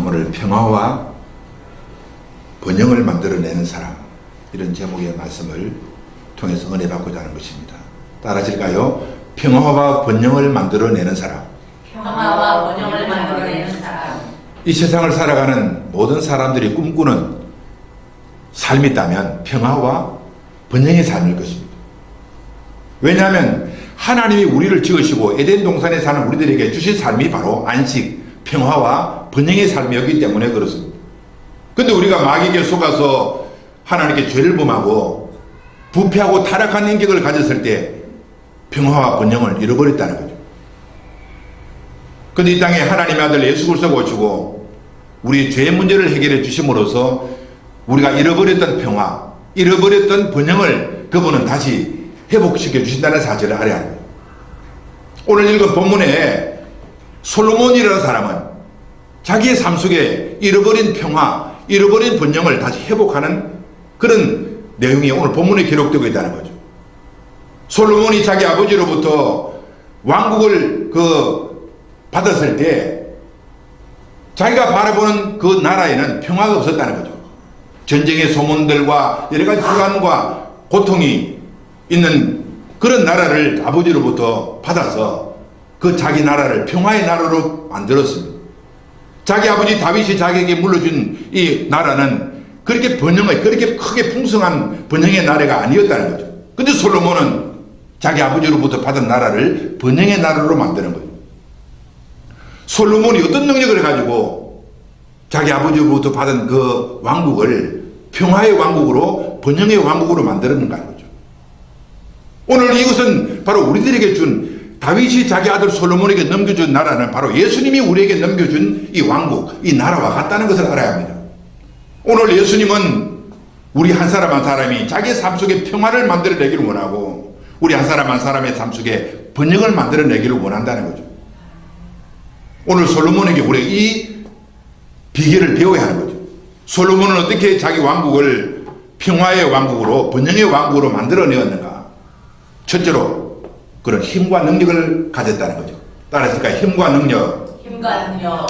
오늘 평화와 번영을 만들어내는 사람, 이런 제목의 말씀을 통해서 은혜 받고자 하는 것입니다. 따라하실까요? 평화와 번영을 만들어내는 사람. 평화와 번영을 만들어내는 사람. 이 세상을 살아가는 모든 사람들이 꿈꾸는 삶이 있다면 평화와 번영의 삶일 것입니다. 왜냐하면 하나님이 우리를 지으시고 에덴 동산에 사는 우리들에게 주신 삶이 바로 안식, 평화와 번영의 삶이었기 때문에 그렇습니다. 근데 우리가 마귀에게 속아서 하나님께 죄를 범하고 부패하고 타락한 인격을 가졌을 때 평화와 번영을 잃어버렸다는 거죠. 근데 이 땅에 하나님의 아들 예수 그리스도가 오시고 우리의 죄의 문제를 해결해 주심으로써 우리가 잃어버렸던 평화, 잃어버렸던 번영을 그분은 다시 회복시켜 주신다는 사실을 알아야 합니다. 오늘 읽은 본문에 솔로몬이라는 사람은 자기의 삶 속에 잃어버린 평화, 잃어버린 번영을 다시 회복하는 그런 내용이 오늘 본문에 기록되고 있다는 거죠. 솔로몬이 자기 아버지로부터 왕국을 받았을 때 자기가 바라보는 그 나라에는 평화가 없었다는 거죠. 전쟁의 소문들과 여러 가지 불안과 고통이 있는 그런 나라를 아버지로부터 받아서 그 자기 나라를 평화의 나라로 만들었습니다. 자기 아버지 다윗이 자기에게 물려준 이 나라는 그렇게 그렇게 크게 풍성한 번영의 나라가 아니었다는 거죠. 근데 솔로몬은 자기 아버지로부터 받은 나라를 번영의 나라로 만드는 거예요. 솔로몬이 어떤 능력을 가지고 자기 아버지로부터 받은 그 왕국을 평화의 왕국으로, 번영의 왕국으로 만들었는가 하는 거죠. 오늘 이것은 바로 우리들에게 준, 다윗이 자기 아들 솔로몬에게 넘겨준 나라는 바로 예수님이 우리에게 넘겨준 이 왕국, 이 나라와 같다는 것을 알아야 합니다. 오늘 예수님은 우리 한 사람 한 사람이 자기의 삶 속에 평화를 만들어내기를 원하고 우리 한 사람 한 사람의 삶 속에 번영을 만들어내기를 원한다는 거죠. 오늘 솔로몬에게 우리가 이 비결을 배워야 하는 거죠. 솔로몬은 어떻게 자기 왕국을 평화의 왕국으로, 번영의 왕국으로 만들어내었는가? 첫째로 그런 힘과 능력을 가졌다는 거죠. 따라했을까요? 힘과 능력. 힘과 능력.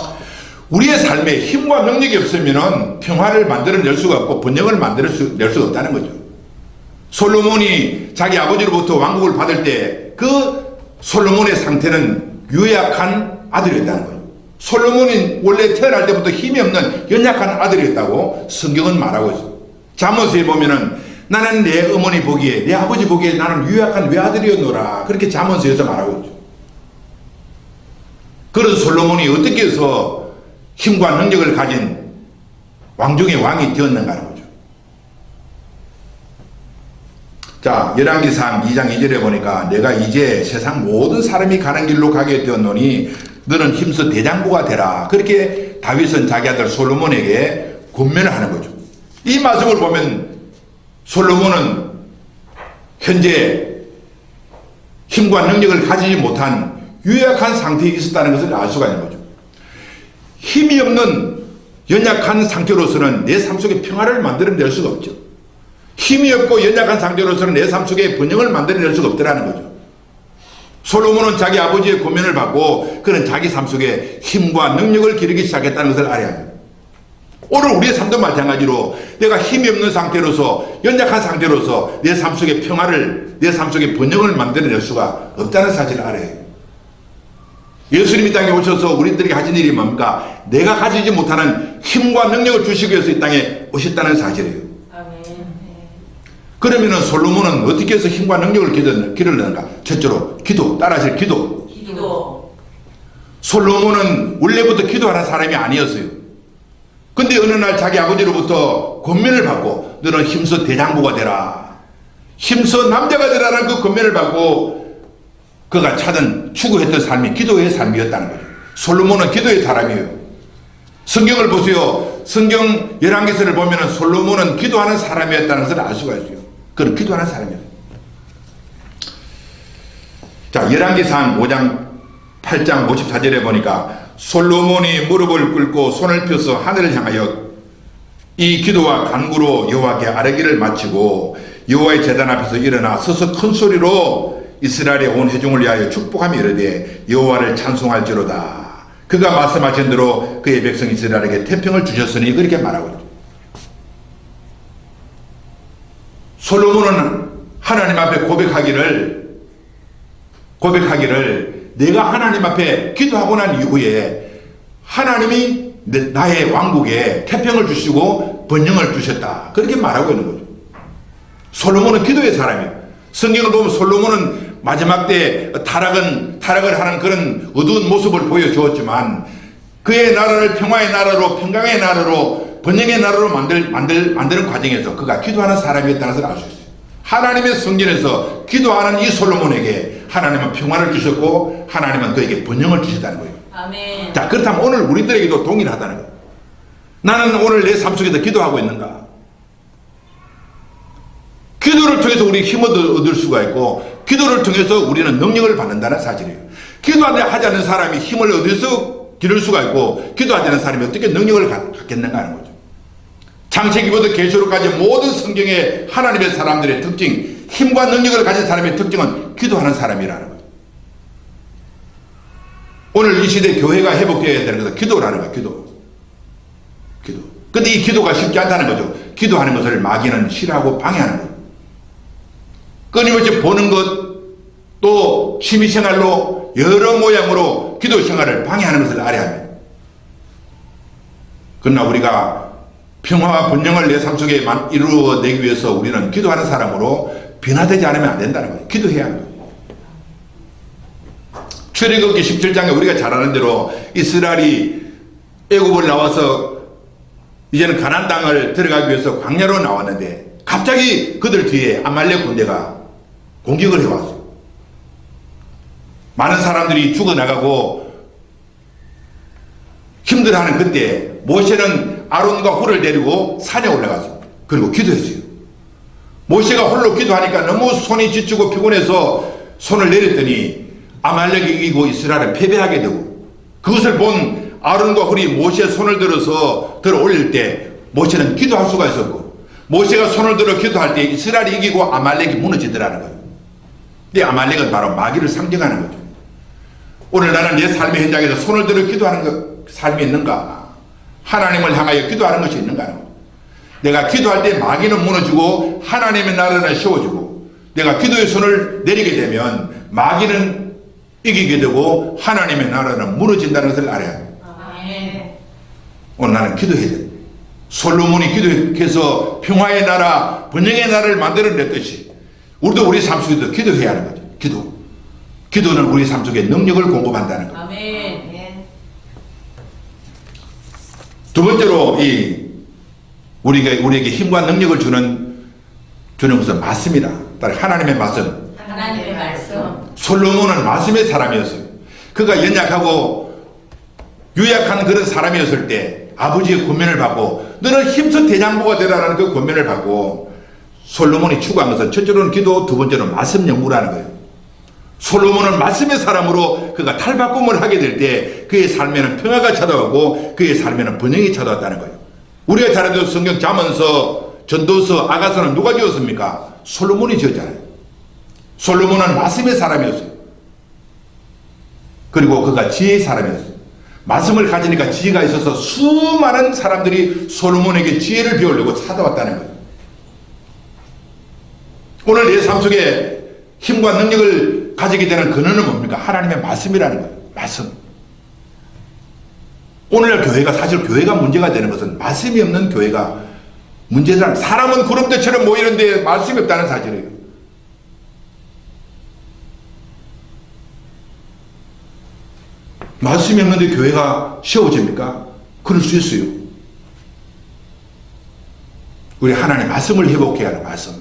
우리의 삶에 힘과 능력이 없으면 평화를 만들어낼 수가 없고 번영을 만들어낼 수가 없다는 거죠. 솔로몬이 자기 아버지로부터 왕국을 받을 때 그 솔로몬의 상태는 유약한 아들이었다는 거예요. 솔로몬이 원래 태어날 때부터 힘이 없는 연약한 아들이었다고 성경은 말하고 있어요. 잠언서에 보면은 나는 내 어머니 보기에, 내 아버지 보기에 나는 유약한 외아들이었노라, 그렇게 잠언서에서 말하고 있죠. 그런 솔로몬이 어떻게 해서 힘과 능력을 가진 왕중의 왕이 되었는가 하는 거죠. 자, 열왕기상 2장 2절에 보니까 내가 이제 세상 모든 사람이 가는 길로 가게 되었노니 너는 힘써 대장부가 되라, 그렇게 다윗은 자기 아들 솔로몬에게 권면을 하는 거죠. 이 말씀을 보면 솔로몬은 현재 힘과 능력을 가지지 못한 유약한 상태에 있었다는 것을 알 수가 있는 거죠. 힘이 없는 연약한 상태로서는 내 삶 속에 평화를 만들어낼 수가 없죠. 힘이 없고 연약한 상태로서는 내 삶 속에 번영을 만들어낼 수가 없더라는 거죠. 솔로몬은 자기 아버지의 고면을 받고 그는 자기 삶 속에 힘과 능력을 기르기 시작했다는 것을 알아야 합니다. 오늘 우리의 삶도 마찬가지로 내가 힘이 없는 상태로서, 연약한 상태로서 내 삶 속에 평화를, 내 삶 속에 번영을 만들어낼 수가 없다는 사실을 알아야 해요. 예수님이 땅에 오셔서 우리들에게 하신 일이 뭡니까? 내가 가지지 못하는 힘과 능력을 주시기 위해서 이 땅에 오셨다는 사실이에요. 아멘. 그러면은 솔로몬은 어떻게 해서 힘과 능력을 기르는가? 첫째로 기도, 따라하실 기도. 기도. 솔로몬은 원래부터 기도하는 사람이 아니었어요. 근데 어느 날 자기 아버지로부터 권면을 받고 너는 힘써 대장부가 되라, 힘써 남자가 되라는 그 권면을 받고 그가 찾은 추구했던 삶이 기도의 삶이었다는 거죠. 솔로몬은 기도의 사람이에요. 성경을 보세요. 성경 열왕기서를 보면 솔로몬은 기도하는 사람이었다는 것을 알 수가 있어요. 그는 기도하는 사람이에요. 자, 열왕기상 5장 8장 54절에 보니까 솔로몬이 무릎을 꿇고 손을 펴서 하늘을 향하여 이 기도와 간구로 여호와께 아뢰기를 마치고 여호와의 제단 앞에서 일어나 서서 큰 소리로 이스라엘의 온 회중을 위하여 축복하며 이르되 여호와를 찬송할지로다. 그가 말씀하신 대로 그의 백성 이스라엘에게 태평을 주셨으니 그렇게 말하고 있죠. 솔로몬은 하나님 앞에 고백하기를 내가 하나님 앞에 기도하고 난 이후에 하나님이 나의 왕국에 태평을 주시고 번영을 주셨다. 그렇게 말하고 있는 거죠. 솔로몬은 기도의 사람이에요. 성경을 보면 솔로몬은 마지막 때 타락을 하는 그런 어두운 모습을 보여주었지만 그의 나라를 평화의 나라로 평강의 나라로 번영의 나라로 만드는 과정에서 그가 기도하는 사람이었다는 것을 알 수 있어요. 하나님의 성전에서 기도하는 이 솔로몬에게 하나님은 평화를 주셨고 하나님은 그에게 번영을 주셨다는 거예요. 아멘. 자, 그렇다면 오늘 우리들에게도 동일하다는 거예요. 나는 오늘 내 삶 속에서 기도하고 있는가? 기도를 통해서 우리 힘을 얻을 수가 있고 기도를 통해서 우리는 능력을 받는다는 사실이에요. 기도하지 않는 사람이 힘을 어디서 기를 수가 있고 기도하지 않는 사람이 어떻게 능력을 갖겠는가 하는 거죠. 창세기부터 계시록까지 모든 성경의 하나님의 사람들의 특징, 힘과 능력을 가진 사람의 특징은 기도하는 사람이라는 거예요. 오늘 이 시대 교회가 회복되어야 되는 것은 기도라는 거예요. 기도. 근데 이 기도가 쉽지 않다는 거죠. 기도하는 것을 마귀는 싫어하고 방해하는 거예요. 끊임없이 보는 것, 또 취미생활로 여러 모양으로 기도 생활을 방해하는 것을 알아야 합니다. 그러나 우리가 평화와 번영을 내 삶 속에 이루어내기 위해서 우리는 기도하는 사람으로 변화되지 않으면 안 된다는 거예요. 기도해야 하는 거예요. 출애굽기 17장에 우리가 잘 아는 대로 이스라엘이 애굽을 나와서 이제는 가나안 땅을 들어가기 위해서 광야로 나왔는데 갑자기 그들 뒤에 아말렉 군대가 공격을 해왔어요. 많은 사람들이 죽어나가고 힘들어하는 그때 모세는 아론과 홀을 데리고 산에 올라갔어요. 그리고 기도했어요. 모세가 홀로 기도하니까 너무 손이 지치고 피곤해서 손을 내렸더니 아말렉이 이기고 이스라엘은 패배하게 되고 그것을 본 아론과 홀이 모세의 손을 들어서 들어 올릴 때 모세는 기도할 수가 있었고 모세가 손을 들어 기도할 때 이스라엘이 이기고 아말렉이 무너지더라는 거예요. 이 아말렉은 바로 마귀를 상징하는 거죠. 오늘 나는 내 삶의 현장에서 손을 들어 기도하는 삶이 있는가? 하나님을 향하여 기도하는 것이 있는가? 내가 기도할 때 마귀는 무너지고 하나님의 나라는 세워지고 내가 기도의 손을 내리게 되면 마귀는 이기게 되고 하나님의 나라는 무너진다는 것을 알아야 합니다. 오늘 나는 기도해야 돼. 솔로몬이 기도해서 평화의 나라, 번영의 나라를 만들어냈듯이 우리도 우리 삶 속에서 기도해야 하는 거죠. 기도는 우리 삶 속에 능력을 공급한다는 거예요. 아멘. 두 번째로 우리에게 힘과 능력을 주는 것은 말씀이다. 하나님의 말씀. 하나님의 말씀. 솔로몬은 말씀의 사람이었어요. 그가 연약하고 유약한 그런 사람이었을 때 아버지의 권면을 받고 너는 힘써 대장부가 되라는 그 권면을 받고 솔로몬이 추구한 것은 첫째로는 기도, 두 번째로는 말씀 연구라는 거예요. 솔로몬은 말씀의 사람으로 그가 탈바꿈을 하게 될 때 그의 삶에는 평화가 찾아오고 그의 삶에는 번영이 찾아왔다는 거예요. 우리가 잘 알던 성경 잠언서, 전도서, 아가서는 누가 지었습니까? 솔로몬이 지었잖아요. 솔로몬은 말씀의 사람이었어요. 그리고 그가 지혜의 사람이었어요. 말씀을 가지니까 지혜가 있어서 수많은 사람들이 솔로몬에게 지혜를 배우려고 찾아왔다는 거예요. 오늘 내 삶 속에 힘과 능력을 가지게 되는 근원은 뭡니까? 하나님의 말씀이라는 거예요. 말씀. 오늘날 교회가 사실 교회가 문제가 되는 것은 말씀이 없는 교회가 문제다. 사람은 구름대처럼 모이는데 말씀이 없다는 사실이에요. 말씀이 없는데 교회가 세워집니까? 그럴 수 있어요. 우리 하나님의 말씀을 회복해야 하는 말씀.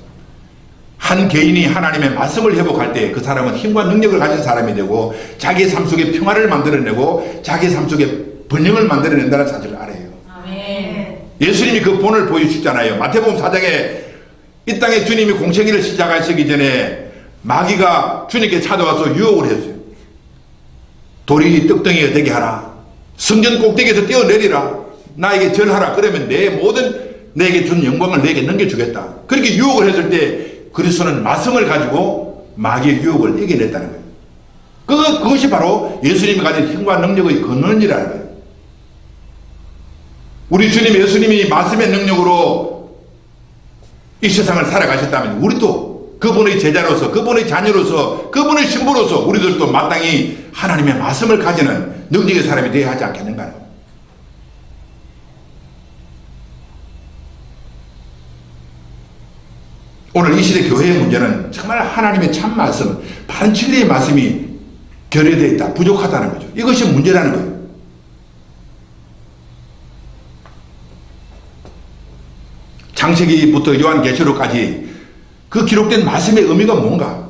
한 개인이 하나님의 말씀을 회복할 때 그 사람은 힘과 능력을 가진 사람이 되고 자기의 삶 속에 평화를 만들어내고 자기의 삶 속에 번영을 만들어낸다는 사실을 알아요. 아멘. 예수님이 그 본을 보여주셨잖아요. 마태복음 4장에 이 땅에 주님이 공생애를 시작하시기 전에 마귀가 주님께 찾아와서 유혹을 했어요. 돌이 떡덩이가 되게 하라. 성전 꼭대기에서 떼어내리라. 나에게 절하라. 그러면 내 모든 내게 준 영광을 내게 넘겨주겠다. 그렇게 유혹을 했을 때 그리스도는 말씀을 가지고 마귀의 유혹을 이겨냈다는 거예요. 그것이 바로 예수님이 가진 힘과 능력의 근원이라는 거예요. 우리 주님 예수님이 말씀의 능력으로 이 세상을 살아가셨다면 우리도 그분의 제자로서, 그분의 자녀로서, 그분의 신부로서 우리들도 마땅히 하나님의 말씀을 가지는 능력의 사람이 되어야 하지 않겠는가. 오늘 이 시대 교회의 문제는 정말 하나님의 참 말씀, 바른 진리의 말씀이 결여되어 있다, 부족하다는 거죠. 이것이 문제라는 거예요. 창세기부터 요한계시록까지 그 기록된 말씀의 의미가 뭔가,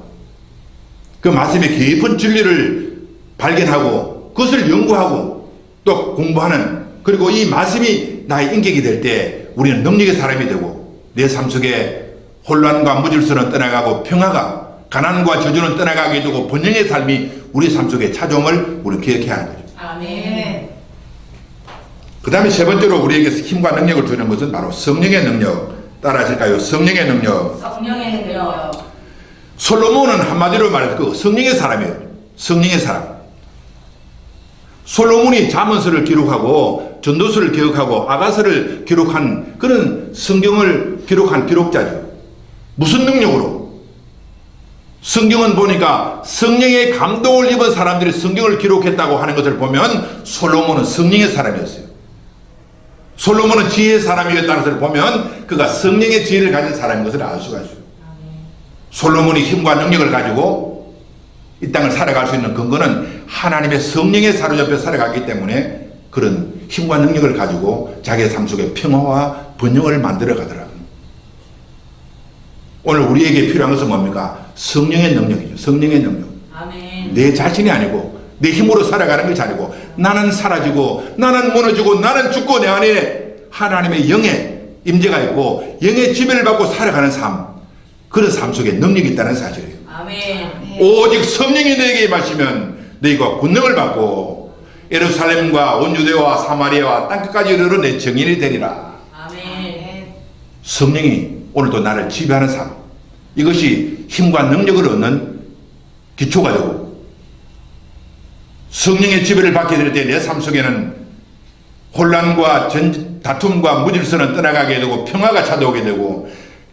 그 말씀의 깊은 진리를 발견하고 그것을 연구하고 또 공부하는, 그리고 이 말씀이 나의 인격이 될 때 우리는 능력의 사람이 되고 내 삶 속에 혼란과 무질서는 떠나가고 평화가, 가난과 저주는 떠나가게 되고 번영의 삶이 우리 삶 속에 찾아옴을 우리는 기억해야 하는 거죠. 아멘. 그 다음에 세 번째로 우리에게 힘과 능력을 주는 것은 바로 성령의 능력. 따라하실까요? 성령의 능력. 성령의 능력. 솔로몬은 한마디로 말해서 그 성령의 사람이에요. 성령의 사람. 솔로몬이 잠언서를 기록하고 전도서를 기록하고 아가서를 기록한 그런 성경을 기록한 기록자죠. 무슨 능력으로? 성경은 보니까 성령의 감동을 입은 사람들이 성경을 기록했다고 하는 것을 보면 솔로몬은 성령의 사람이었어요. 솔로몬은 지혜의 사람이었다는 것을 보면 그가 성령의 지혜를 가진 사람인 것을 알 수가 있어요. 솔로몬이 힘과 능력을 가지고 이 땅을 살아갈 수 있는 근거는 하나님의 성령에 사로잡혀 살아가기 때문에 그런 힘과 능력을 가지고 자기의 삶 속에 평화와 번영을 만들어 가더라고요. 오늘 우리에게 필요한 것은 뭡니까? 성령의 능력이죠. 성령의 능력. 아멘. 내 자신이 아니고 내 힘으로 살아가는 것이 아니고 나는 사라지고 나는 무너지고 나는 죽고 내 안에 하나님의 영의 임재가 있고 영의 지배를 받고 살아가는 삶, 그런 삶 속에 능력이 있다는 사실이에요. 아멘. 오직 성령이 너에게 임하시면 너희가 권능을 받고 예루살렘과 온 유대와 사마리아와 땅끝까지 이르러 내 증인이 되리라. 아멘. 성령이 오늘도 나를 지배하는 삶, 이것이 힘과 능력을 얻는 기초가 되고 성령의 지배를 받게 될 때 내 삶 속에는 혼란과 다툼과 무질서는 떠나가게 되고 평화가 찾아오게 되고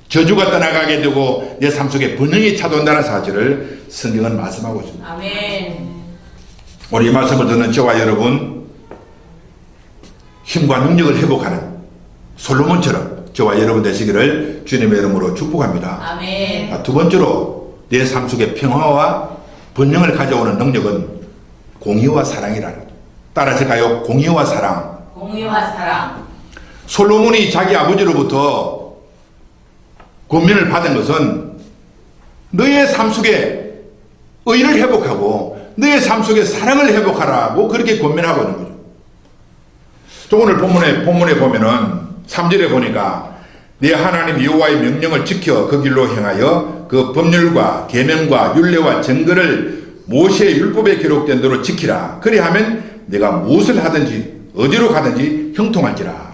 저주가 떠나가게 되고 내 삶 속에 번영이 찾아온다는 사실을 성경은 말씀하고 있습니다. 아멘. 오늘 이 말씀을 듣는 저와 여러분, 힘과 능력을 회복하는 솔로몬처럼 저와 여러분 되시기를 주님의 이름으로 축복합니다. 아멘. 두 번째로 내 삶 속에 평화와 번영을 가져오는 능력은 공의와 사랑이라는 거죠. 따라하실까요? 공의와 사랑. 공의와 사랑. 솔로몬이 자기 아버지로부터 권면을 받은 것은 너의 삶 속에 의를 회복하고 너의 삶 속에 사랑을 회복하라고 그렇게 권면하고 있는 거죠. 또 오늘 본문에 보면은 3절에 보니까 네 하나님 여호와의 명령을 지켜 그 길로 행하여 그 법률과 계명과 율례와 증거를 모세의 율법에 기록된 대로 지키라. 그리하면 내가 무엇을 하든지 어디로 가든지 형통할지라.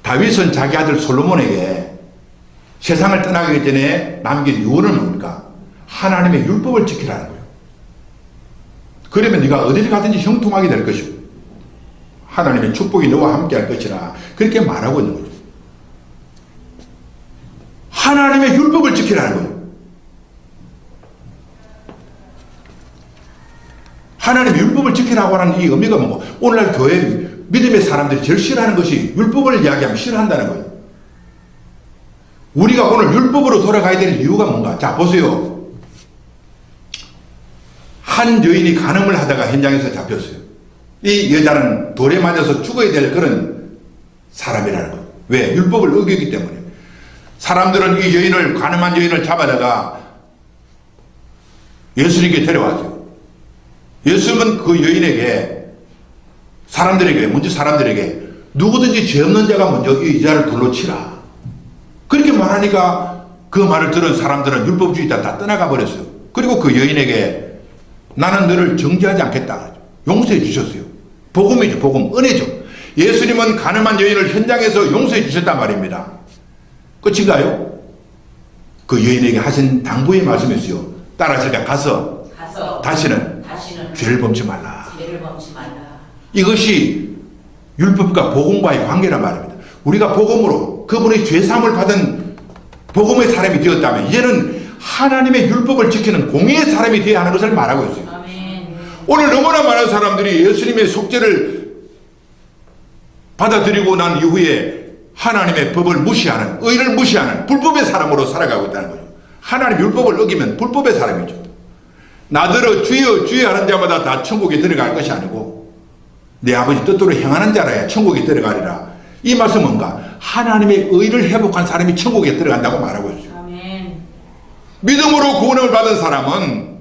다윗은 자기 아들 솔로몬에게 세상을 떠나기 전에 남긴 유언은 뭡니까? 하나님의 율법을 지키라는 거예요. 그러면 네가 어디를 가든지 형통하게 될 것이고 하나님의 축복이 너와 함께 할 것이라 그렇게 말하고 있는 거죠. 하나님의 율법을 지키라는 거예요. 하나님의 율법을 지키라고 하는 이 의미가 뭐고, 오늘날 교회 믿음의 사람들이 제일 싫어하는 것이 율법을 이야기하면 싫어한다는 거예요. 우리가 오늘 율법으로 돌아가야 될 이유가 뭔가? 자, 보세요. 한 여인이 간음을 하다가 현장에서 잡혔어요. 이 여자는 돌에 맞아서 죽어야 될 그런 사람이라는 거예요. 왜? 율법을 어겼기 때문에. 사람들은 이 여인을, 간음한 여인을 잡아다가 예수님께 데려왔어요. 예수님은 그 여인에게, 먼저 사람들에게 누구든지 죄 없는 자가 먼저 이 여자를 돌로 치라. 그렇게 말하니까 그 말을 들은 사람들은 율법주의자 다 떠나가 버렸어요. 그리고 그 여인에게 나는 너를 정죄하지 않겠다. 용서해 주셨어요. 복음이죠. 복음. 은혜죠. 예수님은 간음한 여인을 현장에서 용서해 주셨단 말입니다. 끝인가요? 그 여인에게 하신 당부의 말씀이었어요. 따라서 가서 가서 다시는 다시는 죄를 범치 말라. 죄를 범치 말라. 이것이 율법과 복음과의 관계란 말입니다. 우리가 복음으로 그분의 죄사함을 받은 복음의 사람이 되었다면 이제는 하나님의 율법을 지키는 공의의 사람이 되어야 하는 것을 말하고 있어요. 아멘. 오늘 너무나 많은 사람들이 예수님의 속죄를 받아들이고 난 이후에 하나님의 법을 무시하는, 의를 무시하는 불법의 사람으로 살아가고 있다는 거죠. 하나님 율법을 어기면 불법의 사람이죠. 나더러 주여 주여 하는 자마다 다 천국에 들어갈 것이 아니고 내 아버지 뜻대로 행하는 자라야 천국에 들어가리라. 이 말씀은 뭔가? 하나님의 의를 회복한 사람이 천국에 들어간다고 말하고 있어요. 아멘. 믿음으로 구원을 받은 사람은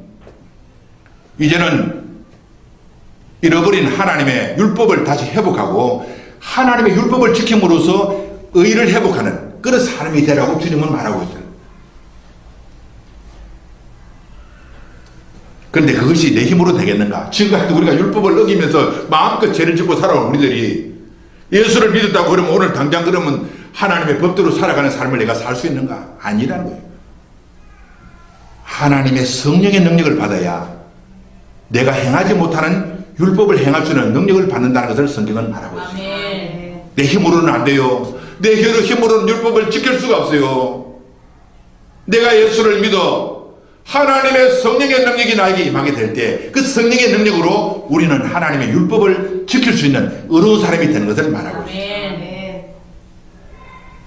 이제는 잃어버린 하나님의 율법을 다시 회복하고 하나님의 율법을 지킴으로써 의를 회복하는 그런 사람이 되라고 주님은 말하고 있어요. 그런데 그것이 내 힘으로 되겠는가? 지금까지 우리가 율법을 어기면서 마음껏 죄를 짓고 살아온 우리들이 예수를 믿었다고 그러면 오늘 당장 그러면 하나님의 법대로 살아가는 삶을 내가 살 수 있는가? 아니라는 거예요. 하나님의 성령의 능력을 받아야 내가 행하지 못하는 율법을 행할 수 있는 능력을 받는다는 것을 성경은 말하고 있어요. 아멘. 내 힘으로는 안 돼요. 내 힘으로는 율법을 지킬 수가 없어요. 내가 예수를 믿어 하나님의 성령의 능력이 나에게 임하게 될 때 그 성령의 능력으로 우리는 하나님의 율법을 지킬 수 있는 의로운 사람이 되는 것을 말하고 있습니다. 아멘.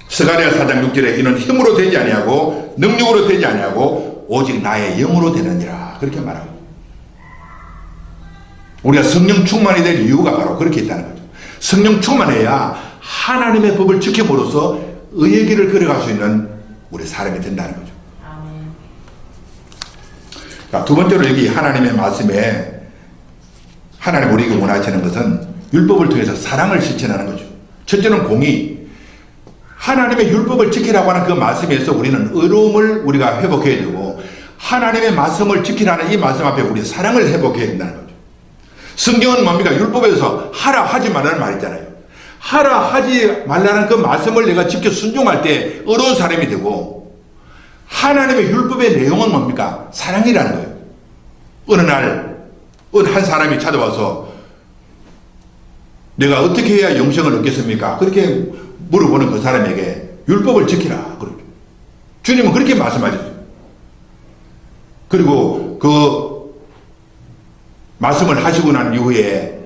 스가랴 4장 6절에 이는 힘으로 되지 아니하고 능력으로 되지 아니하고 오직 나의 영으로 되느니라 그렇게 말하고 있습니다. 우리가 성령 충만이 될 이유가 바로 그렇게 있다는 거죠. 성령 충만해야 하나님의 법을 지킴으로써 의의 길을 걸어갈 수 있는 우리 사람이 된다는 거죠. 두 번째로 여기 하나님의 말씀에 하나님 우리에게 원하시는 것은 율법을 통해서 사랑을 실천하는 거죠. 첫째는 공의. 하나님의 율법을 지키라고 하는 그 말씀에서 우리는 의로움을 우리가 회복해야 되고 하나님의 말씀을 지키라는 이 말씀 앞에 우리 사랑을 회복해야 된다는 거죠. 성경은 뭡니까? 율법에서 하라 하지 말라는 말 있잖아요. 하라 하지 말라는 그 말씀을 내가 지켜 순종할 때 의로운 사람이 되고 하나님의 율법의 내용은 뭡니까? 사랑이라는 거예요. 어느 날 어느 한 사람이 찾아와서 내가 어떻게 해야 영생을 얻겠습니까? 그렇게 물어보는 그 사람에게 율법을 지키라. 주님은 그렇게 말씀하셨어요. 그리고 그 말씀을 하시고 난 이후에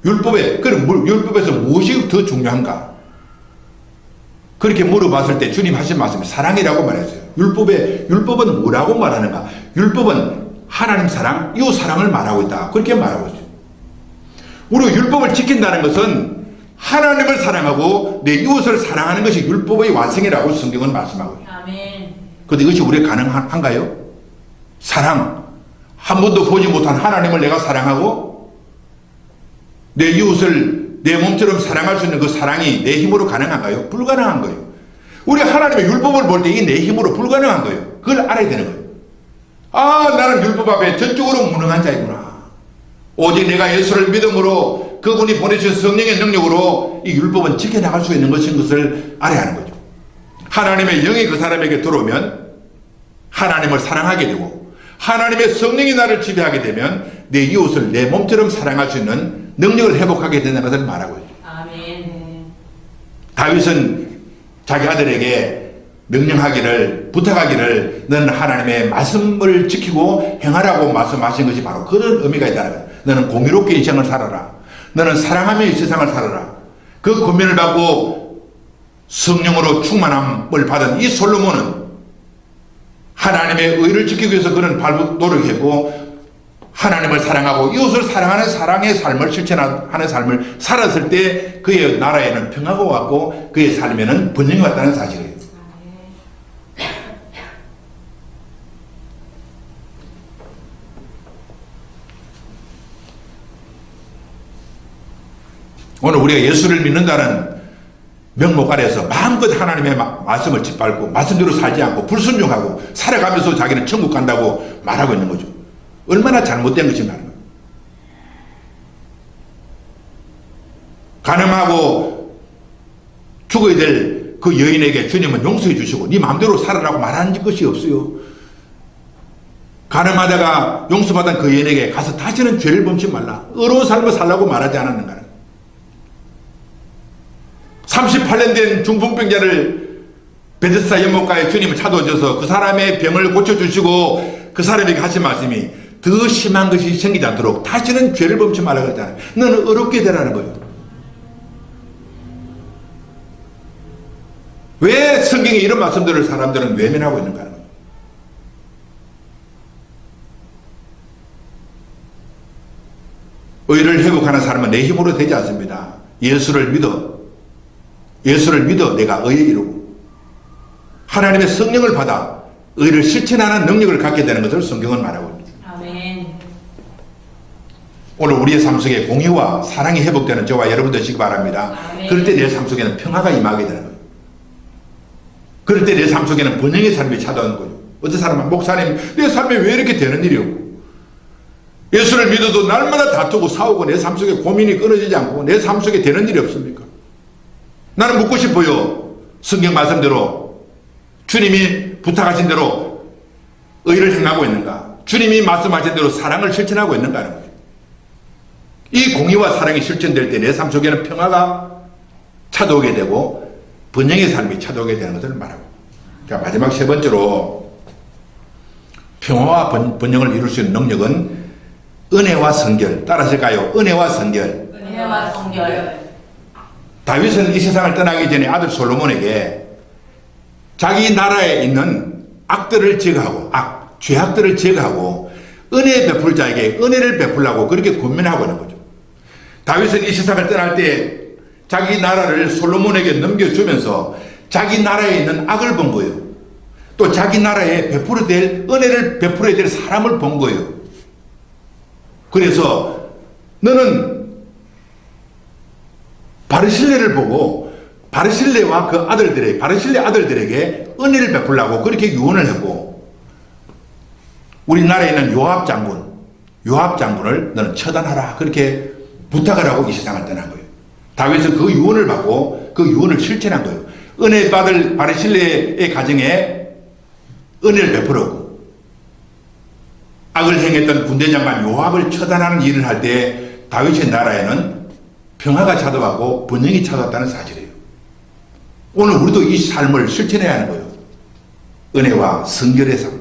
율법에서 무엇이 더 중요한가? 그렇게 물어봤을 때 주님 하신 말씀이 사랑이라고 말했어요. 율법은 뭐라고 말하는가? 율법은 하나님 사랑, 이웃 사랑을 말하고 있다. 그렇게 말하고 있어요. 우리가 율법을 지킨다는 것은 하나님을 사랑하고 내 이웃을 사랑하는 것이 율법의 완성이라고 성경은 말씀하고 있어요. 아멘. 그런데 이것이 우리가 가능한가요? 사랑. 한 번도 보지 못한 하나님을 내가 사랑하고 내 이웃을 내 몸처럼 사랑할 수 있는 그 사랑이 내 힘으로 가능한가요? 불가능한 거예요. 우리 하나님의 율법을 볼 때 이 내 힘으로 불가능한 거예요. 그걸 알아야 되는 거예요. 아, 나는 율법 앞에 전적으로 무능한 자이구나. 오직 내가 예수를 믿음으로 그분이 보내주신 성령의 능력으로 이 율법은 지켜나갈 수 있는 것인 것을 알아야 하는 거죠. 하나님의 영이 그 사람에게 들어오면 하나님을 사랑하게 되고 하나님의 성령이 나를 지배하게 되면 내 이웃을 내 몸처럼 사랑할 수 있는 능력을 회복하게 된다는 것을 말하고 있죠. 아멘. 다윗은 자기 아들에게 명령하기를 부탁하기를 너는 하나님의 말씀을 지키고 행하라고 말씀하신 것이 바로 그런 의미가 있다는 거예요. 너는 공의롭게 이 세상을 살아라. 너는 사랑하며 이 세상을 살아라. 그 권면을 받고 성령으로 충만함을 받은 이 솔로몬은 하나님의 의를 지키기 위해서 그런 노력했고 하나님을 사랑하고 이웃을 사랑하는 사랑의 삶을 실천하는 삶을 살았을 때 그의 나라에는 평화가 왔고 그의 삶에는 번영이 왔다는 사실이에요. 오늘 우리가 예수를 믿는다는 명목 아래에서 마음껏 하나님의 말씀을 짓밟고 말씀대로 살지 않고 불순종하고 살아가면서 자기는 천국 간다고 말하고 있는 거죠. 얼마나 잘못된 것인가 하는 거예요. 가늠하고 죽어야 될 그 여인에게 주님은 용서해 주시고 네 마음대로 살아라고 말하는 것이 없어요. 가늠하다가 용서받은 그 여인에게 가서 다시는 죄를 범치 말라. 의로운 삶을 살라고 말하지 않았는가. 38년 된 중풍병자를 베데스다 연못가에 주님을 찾아오셔서 그 사람의 병을 고쳐주시고 그 사람에게 하신 말씀이 더 심한 것이 생기지 않도록 다시는 죄를 범치 말라고 그랬잖아요. 너는 의롭게 되라는 거예요. 왜 성경에 이런 말씀들을 사람들은 외면하고 있는가 하는 거예요. 의를 회복하는 사람은 내 힘으로 되지 않습니다. 예수를 믿어 내가 의에 이루고 하나님의 성령을 받아 의를 실천하는 능력을 갖게 되는 것을 성경은 말하고 있습니다. 아멘. 오늘 우리의 삶 속에 공의와 사랑이 회복되는 저와 여러분 되시기 바랍니다. 아멘. 그럴 때 내 삶 속에는 평화가 임하게 되는 거예요. 그럴 때 내 삶 속에는 번영의 삶이 찾아오는 거예요. 어떤 사람은 목사님 내 삶에 왜 이렇게 되는 일이 없고 예수를 믿어도 날마다 다투고 싸우고 내 삶 속에 고민이 끊어지지 않고 내 삶 속에 되는 일이 없습니까? 나는 묻고 싶어요. 성경 말씀대로 주님이 부탁하신 대로 의를 행하고 있는가? 주님이 말씀하신 대로 사랑을 실천하고 있는가 하는 거예요. 이 공의와 사랑이 실천될 때 내 삶 속에는 평화가 찾아오게 되고 번영의 삶이 찾아오게 되는 것을 말하고. 그러니까 마지막 세 번째로 평화와 번영을 이룰 수 있는 능력은 은혜와 성결. 따라하실까요? 은혜와 성결. 은혜와 성결. 다윗은 이 세상을 떠나기 전에 아들 솔로몬에게 자기 나라에 있는 악들을 제거하고 죄악들을 제거하고 은혜 베풀 자에게 은혜를 베풀라고 그렇게 권면하고 있는 거죠. 다윗은 이 세상을 떠날 때 자기 나라를 솔로몬에게 넘겨주면서 자기 나라에 있는 악을 본 거예요. 또 자기 나라에 베풀어야 될 은혜를 베풀어야 될 사람을 본 거예요. 그래서 너는 바르실레를 보고 바르실레와 그 아들들에게 바르실레 아들들에게 은혜를 베풀라고 그렇게 유언을 했고 우리나라에 있는 요압 장군을 너는 처단하라 그렇게 부탁을 하고 이 세상을 떠난 거예요. 다윗은 그 유언을 받고 그 유언을 실천한 거예요. 은혜 받을 바르실레의 가정에 은혜를 베풀었고 악을 행했던 군대장관 요압을 처단하는 일을 할 때 다윗의 나라에는 평화가 찾아왔고 번영이 찾아왔다는 사실이에요. 오늘 우리도 이 삶을 실천해야 하는 거예요. 은혜와 성결의 삶.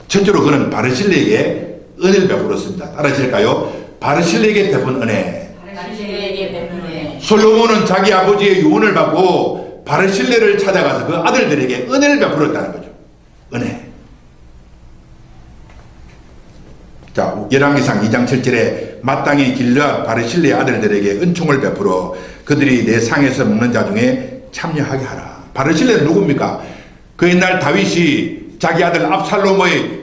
첫째로 그는 바르실레에게 은혜를 베풀었습니다. 따라하실까요? 바르실레에게 베푼 은혜. 바르실레에게 베푼 은혜. 솔로몬은 자기 아버지의 유언을 받고 바르실레를 찾아가서 그 아들들에게 은혜를 베풀었다는 거죠. 은혜. 자, 열왕기상 2장 7절에 마땅히 길르앗 바르실레의 아들들에게 은총을 베풀어 그들이 내 상에서 먹는 자 중에 참여하게 하라. 바르실레는 누굽니까? 그 옛날 다윗이 자기 아들 압살롬의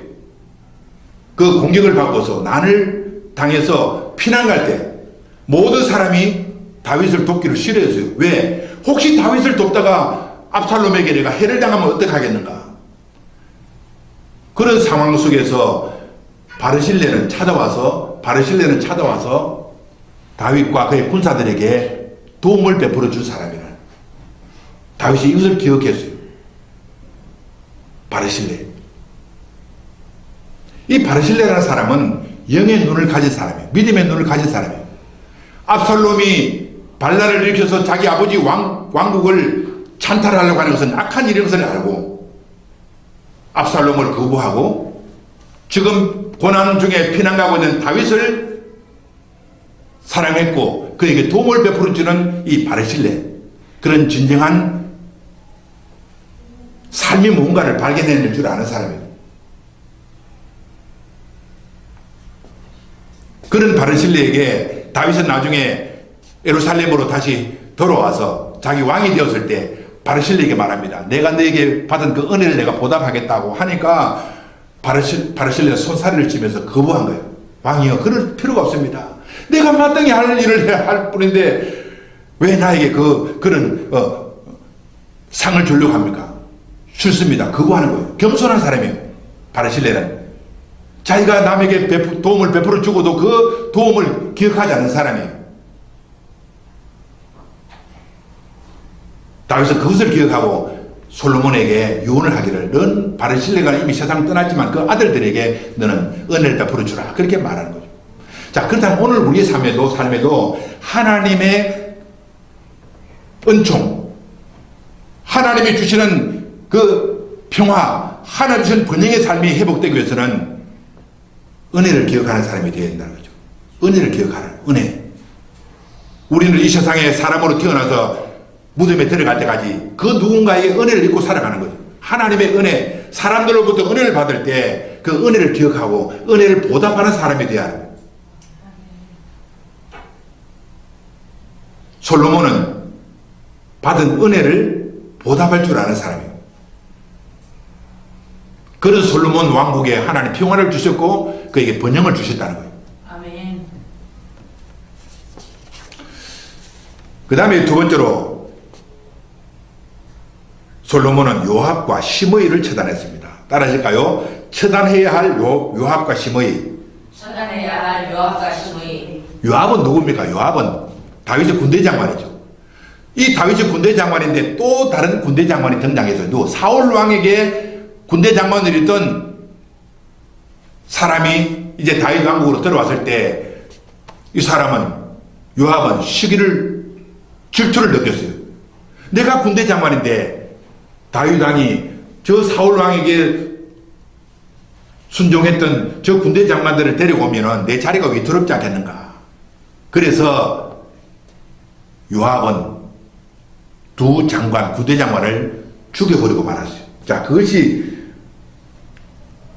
그 공격을 받고서 난을 당해서 피난 갈 때 모든 사람이 다윗을 돕기를 싫어했어요. 왜? 혹시 다윗을 돕다가 압살롬에게 내가 해를 당하면 어떡하겠는가? 그런 상황 속에서 바르실레는 찾아와서 다윗과 그의 군사들에게 도움을 베풀어 준 사람이라. 다윗이 이것을 기억했어요. 바르실레. 이 바르실레라는 사람은 영의 눈을 가진 사람이에요. 믿음의 눈을 가진 사람이에요. 압살롬이 반란을 일으켜서 자기 아버지 왕국을 찬탈하려고 하는 것은 악한 일인 것을 알고 압살롬을 거부하고 지금 고난 중에 피난가고 있는 다윗을 사랑했고 그에게 도움을 베풀어주는 이 바르실레, 그런 진정한 삶이 뭔가를 발견해낼 줄 아는 사람이에요. 그런 바르실레에게 다윗은 나중에 예루살렘으로 다시 돌아와서 자기 왕이 되었을 때 바르실레에게 말합니다. 내가 너에게 받은 그 은혜를 내가 보답하겠다고 하니까 바르실레가 손사래를 치면서 거부한 거예요. 왕이여, 그럴 필요가 없습니다. 내가 마땅히 할 일을 할 뿐인데 왜 나에게 그런 상을 주려고 합니까? 싫습니다. 거부하는 거예요. 겸손한 사람이에요. 바르실레는 자기가 남에게 도움을 베풀어 주고도 그 도움을 기억하지 않는 사람이에요. 다윗은 그것을 기억하고 솔로몬에게 유언을 하기를 넌 바르실레가 이미 세상 떠났지만 그 아들들에게 너는 은혜를 다 부르주라 그렇게 말하는 거죠. 자, 그렇다면 오늘 우리의 삶에도 하나님의 은총, 하나님이 주시는 그 평화, 하나님 주시는 번영의 삶이 회복되기 위해서는 은혜를 기억하는 사람이 되어야 된다는 거죠. 은혜를 기억하는 은혜. 우리는 이 세상에 사람으로 태어나서 무덤에 들어갈 때까지 그 누군가의 은혜를 입고 살아가는 거죠. 하나님의 은혜, 사람들로부터 은혜를 받을 때 그 은혜를 기억하고 은혜를 보답하는 사람이 되어야 하는 거예요. 솔로몬은 받은 은혜를 보답할 줄 아는 사람이에요. 그런 솔로몬 왕국에 하나님 평화를 주셨고 그에게 번영을 주셨다는 거예요. 아멘. 그 다음에 두 번째로 솔로몬은 요압과 시므이를 처단했습니다. 따라하실까요? 처단해야 할 요압과 시므이. 처단해야 할 요압과 시므이. 요압은 누굽니까? 요압은 다윗의 군대 장관이죠. 이 다윗의 군대 장관인데 또 다른 군대 장관이 등장해서 사울 왕에게 군대 장관을 있던 사람이 이제 다윗 왕국으로 들어왔을 때 이 사람은 요압은 질투를 느꼈어요. 내가 군대 장관인데 다윗 왕이 저 사울 왕에게 순종했던 저 군대 장관들을 데려오면 내 자리가 위태롭지 않겠는가. 그래서 요압은 두 장관, 군대 장관을 죽여버리고 말았어요. 자, 그것이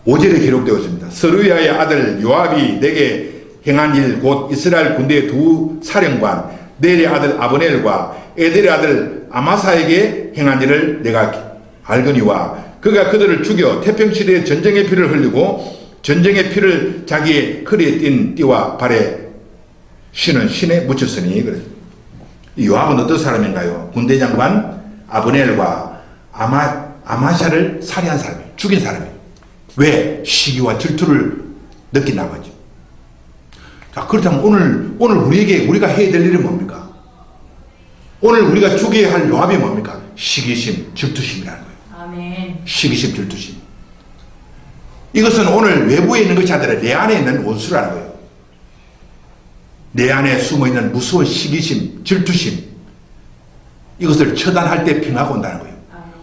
5절에 기록되어 있습니다. 서루야의 아들 요압이 내게 행한 일 곧 이스라엘 군대의 두 사령관 넬의 아들 아브넬과 에델의 아들 아마사에게 행한 일을 내가 알거니와 그가 그들을 죽여 태평시대에 전쟁의 피를 흘리고 전쟁의 피를 자기의 허리에 띈 띠와 발에 신은 신에 묻혔으니 그래. 이 요압은 어떤 사람인가요? 군대 장관 아브넬과 아마샤를 살해한 사람이에요. 죽인 사람이에요. 왜? 시기와 질투를 느낀다고 하죠. 자, 그렇다면 오늘 우리가 해야 될 일은 뭡니까? 오늘 우리가 죽여야 할 요압이 뭡니까? 시기심, 질투심이라는 거예요. 아멘. 시기심, 질투심. 이것은 오늘 외부에 있는 것이 아니라 내 안에 있는 원수라는 거예요. 내 안에 숨어있는 무서운 시기심, 질투심. 이것을 처단할 때 평화가 온다는 거예요.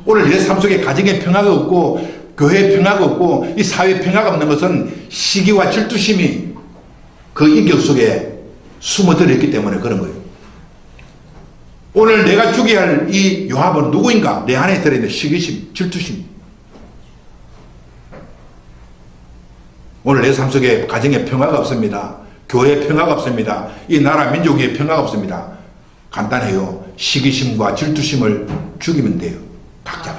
오늘 내 삶 속에 가정에 평화가 없고 교회에 평화가 없고 이 사회에 평화가 없는 것은 시기와 질투심이 그 인격 속에 숨어들어 있기 때문에 그런 거예요. 오늘 내가 죽여야 할 이 요압은 누구인가? 내 안에 들어있는 시기심, 질투심. 오늘 내 삶 속에 가정에 평화가 없습니다. 교회에 평화가 없습니다. 이 나라 민족에 평화가 없습니다. 간단해요. 시기심과 질투심을 죽이면 돼요. 각자가.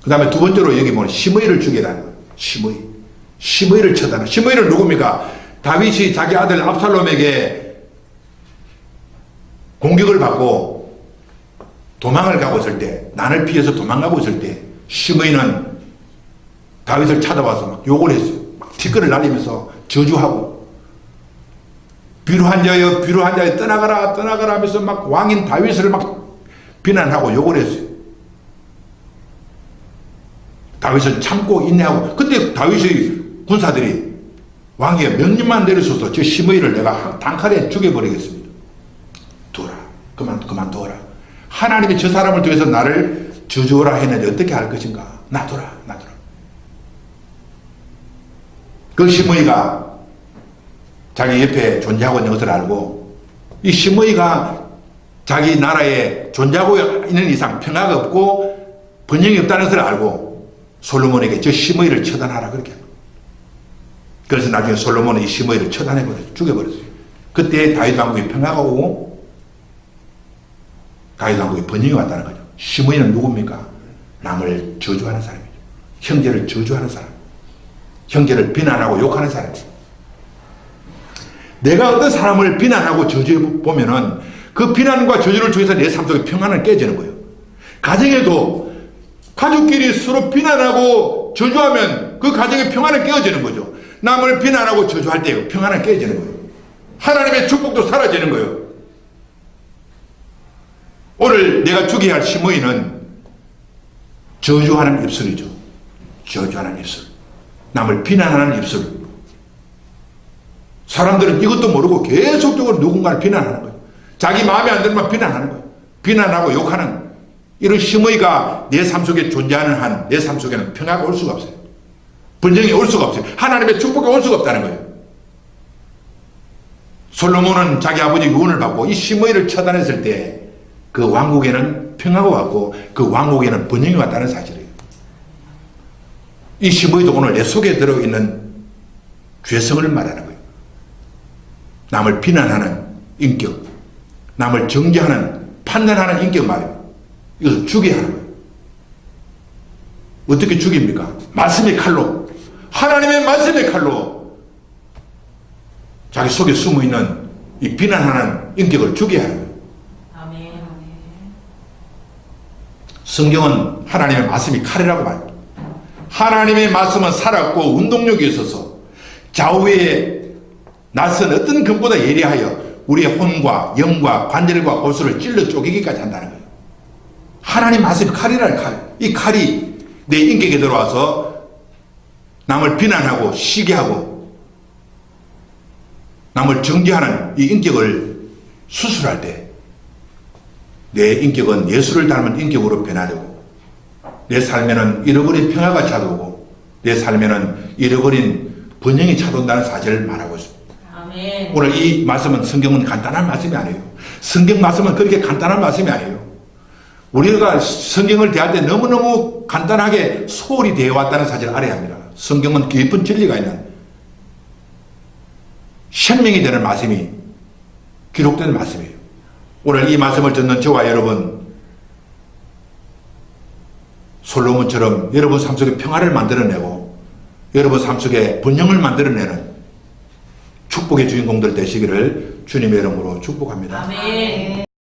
그 다음에 두 번째로 여기 보면 시므이를 죽이라는 거예요. 시므이를 처단하는. 시므이는 누굽니까? 다윗이 자기 아들 압살롬에게 공격을 받고 도망을 가고 있을 때, 난을 피해서 도망가고 있을 때 시므이는 다윗을 찾아와서 막 욕을 했어요. 막 티끌을 날리면서 저주하고 비루한 자여 비루한 자여 떠나가라 떠나가라 하면서 막 왕인 다윗을 막 비난하고 욕을 했어요. 다윗은 참고 인내하고. 근데 다윗의 군사들이 왕이 명령만 내려줘서 저 시므이를 내가 단칼에 죽여버리겠습니다. 두어라. 그만둬라. 하나님이 저 사람을 통해서 나를 저주하라 했는데 어떻게 할 것인가. 놔둬라. 그 시므이가 자기 옆에 존재하고 있는 것을 알고 이 시므이가 자기 나라에 존재하고 있는 이상 평화가 없고 번영이 없다는 것을 알고 솔로몬에게 저 시므이를 처단하라 그렇게 합니다. 그래서 나중에 솔로몬은 이 시므이를 처단해버렸어요. 죽여버렸어요. 그때 다윗 왕국에 평화가 오고 다윗 왕국에 번영이 왔다는 거죠. 시므이는 누굽니까? 남을 저주하는 사람이죠. 형제를 저주하는 사람. 형제를 비난하고 욕하는 사람이에요. 내가 어떤 사람을 비난하고 저주해보면은 그 비난과 저주를 통해서 내 삶 속에 평안을 깨지는 거예요. 가정에도 가족끼리 서로 비난하고 저주하면 그 가정의 평안을 깨어지는 거죠. 남을 비난하고 저주할 때 평안을 깨지는 거예요. 하나님의 축복도 사라지는 거예요. 오늘 내가 죽여야 할 시므이는 저주하는 입술이죠. 저주하는 입술. 남을 비난하는 입술. 사람들은 이것도 모르고 계속적으로 누군가를 비난하는 거예요. 자기 마음에 안 들면 비난하는 거예요. 비난하고 욕하는 이런 시므이가 내 삶 속에 존재하는 한 내 삶 속에는 평화가 올 수가 없어요. 번영이 올 수가 없어요. 하나님의 축복이 올 수가 없다는 거예요. 솔로몬은 자기 아버지 유언을 받고 이 시므이를 처단했을 때 그 왕국에는 평화가 왔고 그 왕국에는 번영이 왔다는 사실이에요. 이 시므이도 오늘 내 속에 들어있는 죄성을 말하는 거예요. 남을 비난하는 인격, 남을 정죄하는 판단하는 인격 말이에요. 이것을 죽여야 하는 거예요. 어떻게 죽입니까? 말씀의 칼로, 하나님의 말씀의 칼로 자기 속에 숨어있는 이 비난하는 인격을 죽여야 하는 거예요. 아멘. 성경은 하나님의 말씀이 칼이라고 말합니다. 하나님의 말씀은 살았고 운동력이 있어서 좌우에 낯선 어떤 금보다 예리하여 우리의 혼과 영과 관절과 고수를 찔러 쪼개기까지 한다는 거예요. 하나님 말씀이 칼이라는 칼. 이 칼이 내 인격에 들어와서 남을 비난하고 시기하고 남을 정죄하는 이 인격을 수술할 때 내 인격은 예수를 닮은 인격으로 변화되고 내 삶에는 잃어버린 평화가 찾아오고 내 삶에는 잃어버린 번영이 찾아온다는 사실을 말하고 있습니다. 아멘. 오늘 이 말씀은 성경은 간단한 말씀이 아니에요. 성경 말씀은 그렇게 간단한 말씀이 아니에요. 우리가 성경을 대할 때 너무너무 간단하게 소홀히 대해왔다는 사실을 알아야 합니다. 성경은 깊은 진리가 있는 생명이 되는 말씀이 기록된 말씀이에요. 오늘 이 말씀을 듣는 저와 여러분, 솔로몬처럼 여러분 삶 속에 평화를 만들어내고 여러분 삶 속에 번영을 만들어내는 축복의 주인공들 되시기를 주님의 이름으로 축복합니다. 아멘.